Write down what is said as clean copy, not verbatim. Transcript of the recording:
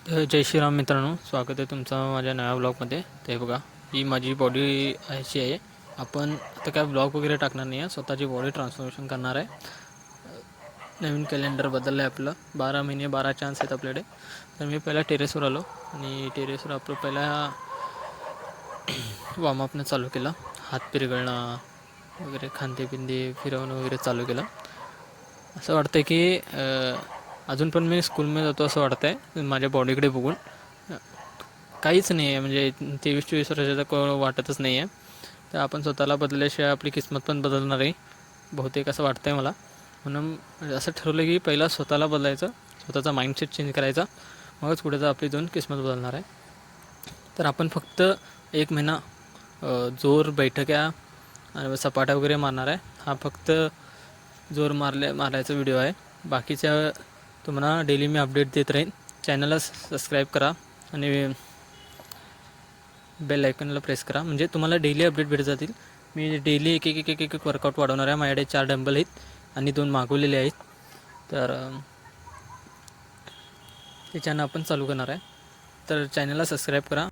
जय श्रीराम मित्रांनो, स्वागत आहे तुमचं माझ्या नव्या ब्लॉगमध्ये. ते बघा, ही माझी बॉडी अशी आहे. आपण आता काय ब्लॉग वगैरे टाकणार नाही आहे, स्वतःची बॉडी ट्रान्सफॉर्मेशन करणार आहे. नवीन कॅलेंडर बदललं आहे आपलं. 12 महिने 12 चान्स आहेत आपल्याकडे. तर मी पहिला टेरेसवर आलो आणि टेरेसवर आपलं पहिला वॉर्मअपनं चालू केलं. हात पिरगळणं वगैरे, खांदे पिंदे फिरवणं वगैरे चालू केलं. असं वाटतं की अजून पण मी स्कूलमध्ये जातो असं वाटतं आहे माझ्या बॉडीकडे बघून. काहीच नाही आहे, म्हणजे 23-24 वर्षाचं वाटतच नाही आहे. तर आपण स्वतःला बदलल्याशिवाय आपली किस्मत पण बदलणार आहे, बहुतेक असं वाटतं आहे मला. म्हणून असं ठरवलं की पहिला स्वतःला बदलायचं, स्वतःचा माइंडसेट चेंज करायचा, मगच पुढे आपली जाऊन किस्मत बदलणार आहे. तर आपण फक्त 1 महिना जोर बैठक्या आणि सपाट्या वगैरे मारणार आहे. हा फक्त जोर मारायचा व्हिडिओ आहे. बाकीच्या तुम्हाला डेली मी अपडेट देत राहीन. चॅनलला सबस्क्राईब करा आणि बेल आयकनला प्रेस करा, म्हणजे तुम्हाला डेली अपडेट भेटत जातील. मी डेली एक वर्कआउट वाढवणार आहे. माझ्याकडे 4 डंबल आहेत आणि 2 मागवलेले आहेत. तर त्याच्यानं आपण चालू करणार आहे. तर चॅनलला सबस्क्राईब करा